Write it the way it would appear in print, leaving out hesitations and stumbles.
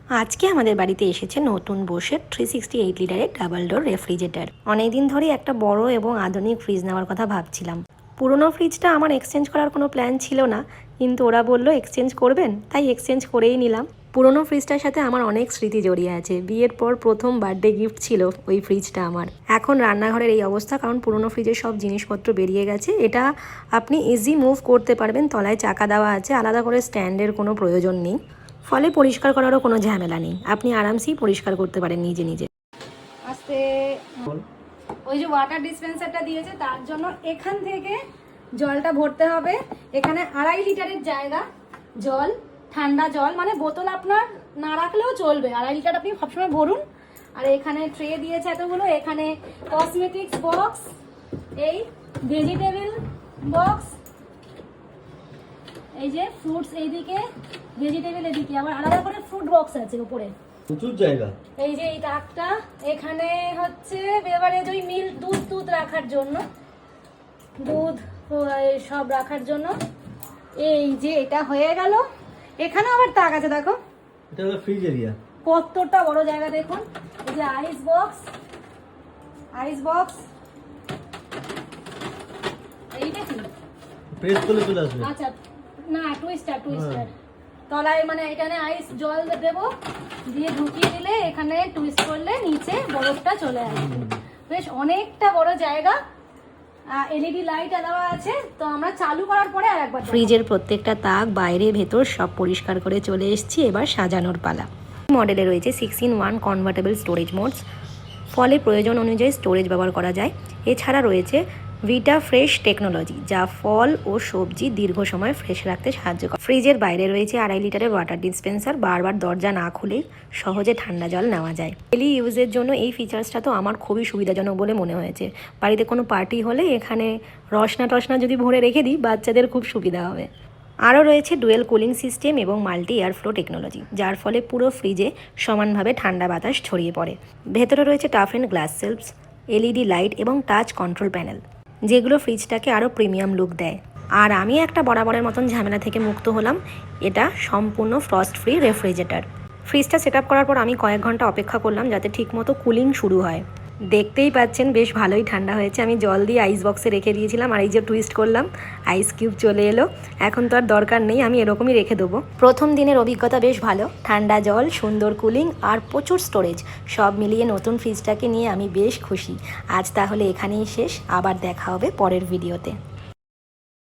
আজকে আমাদের বাড়িতে এসেছে নতুন বসে 368 লিটারের ডাবল ডোর রেফ্রিজারেটর। অনেকদিন ধরেই একটা বড় এবং আধুনিক ফ্রিজ নেওয়ার কথা ভাবছিলাম। পুরনো ফ্রিজটা আমার এক্সচেঞ্জ করার কোনো প্ল্যান ছিল না, কিন্তু ওরা বললো এক্সচেঞ্জ করবেন, তাই এক্সচেঞ্জ করেই নিলাম। পুরনো ফ্রিজটার সাথে আমার অনেক স্মৃতি জড়িয়ে আছে। বিয়ের পর প্রথম বার্থডে গিফট ছিল ওই ফ্রিজটা আমার। এখন রান্নাঘরের এই অবস্থা কারণ পুরনো ফ্রিজের সব জিনিসপত্র বেরিয়ে গেছে। এটা আপনি ইজি মুভ করতে পারবেন, তলায় চাকা দেওয়া আছে, আলাদা করে স্ট্যান্ডের কোনো প্রয়োজন নেই, ফলে পরিষ্কার করারও কোনো ঝামেলা নেই। আপনি আরামসেই পরিষ্কার করতে পারেন নিজে নিজে। আস্তে ওই যে ওয়াটার ডিসপেন্সারটা দিয়েছে তার জন্য এখান থেকে জলটা ভরতে হবে। এখানে 2.5 লিটারের জায়গা জল, ঠান্ডা জল, মানে বোতল আপনার না রাখলেও চলবে। 2.5 লিটার আপনি সবসময় ভরুন। আর এখানে ট্রে দিয়েছে এতগুলো। এখানে কসমেটিক্স বক্স, এই ভেজিটেবল বক্স, এই যে ফ্রুটস এইদিকে, ভেজিটেবল এদিকে, আবার আলাদা করে ফ্রুট বক্স আছে উপরে, প্রচুর জায়গা। এই যে এই তাকটা, এখানে হচ্ছে এবারে ওই মিল্ক দুধ রাখার জন্য, দুধ সব রাখার জন্য। এই যে এটা হয়ে গেল। এখানে আবার তাক আছে, দেখো এটা হলো ফ্রিজ এরিয়া। কতটা বড় জায়গা দেখুন। এই যে আইস বক্স, এইটা কি প্রেস করলে চলে আসবে। আচ্ছা না, টুইস্টার তলায়, মানে এখানে আইস জল দেবো, দিয়ে ঢুকিয়ে দিলে এখানে টুইস্ট করলে নিচে বরফটা চলে আসবে। বেশ অনেকটা বড় জায়গা। এলইডি লাইট দেওয়া আছে, তো আমরা চালু করার পরে আর একবার ফ্রিজের প্রত্যেকটা তাক বাইরে ভেতর সব পরিষ্কার করে চলে এসেছি। এবার সাজানোর পালা। মডেলে রয়েছে 6-in-1 কনভার্টেবল স্টোরেজ মোডস, ফলে প্রয়োজন অনুযায়ী স্টোরেজ ব্যবহার করা যায়। এছাড়া রয়েছে ভিটা ফ্রেশ টেকনোলজি, যা ফল ও সবজি দীর্ঘ সময় ফ্রেশ রাখতে সাহায্য করে। ফ্রিজের বাইরে রয়েছে 2.5 লিটারের ওয়াটার ডিসপেন্সার, বারবার দরজা না খুলেই সহজে ঠান্ডা জল নেওয়া যায়। ডেলি ইউজের জন্য এই ফিচার্সটা তো আমার খুবই সুবিধাজনক বলে মনে হয়েছে। বাড়িতে কোনো পার্টি হলে এখানে রসনা যদি ভরে রেখে দিই, বাচ্চাদের খুব সুবিধা হবে। আরও রয়েছে ডুয়েল কুলিং সিস্টেম এবং মাল্টি এয়ারফ্লো টেকনোলজি, যার ফলে পুরো ফ্রিজে সমানভাবে ঠান্ডা বাতাস ছড়িয়ে পড়ে। ভেতরে রয়েছে tough and glass shelves, LED light এবং টাচ কন্ট্রোল প্যানেল, যেগুলো ফ্রিজটাকে আরও প্রিমিয়াম লুক দেয়। আর আমি একটা বরাবরের মতন ঝামেলা থেকে মুক্ত হলাম। এটা সম্পূর্ণ ফ্রস্ট ফ্রি রেফ্রিজারেটর। ফ্রিজটা সেট আপ করার পর আমি কয়েক ঘন্টা অপেক্ষা করলাম যাতে ঠিকমতো কুলিং শুরু হয়। দেখতেই পাচ্ছেন বেশ ভালোই ঠান্ডা হয়েছে। আমি জল দিয়ে আইস বক্সে রেখে দিয়েছিলাম, আর এই যে টুইস্ট করলাম, আইস কিউব চলে এলো। এখন তো আর দরকার নেই, আমি এরকমই রেখে দেবো। প্রথম দিনের অভিজ্ঞতা বেশ ভালো। ঠান্ডা জল, সুন্দর কুলিং আর প্রচুর স্টোরেজ, সব মিলিয়ে নতুন ফ্রিজটাকে নিয়ে আমি বেশ খুশি। আজ তাহলে এখানেই শেষ, আবার দেখা হবে পরের ভিডিওতে।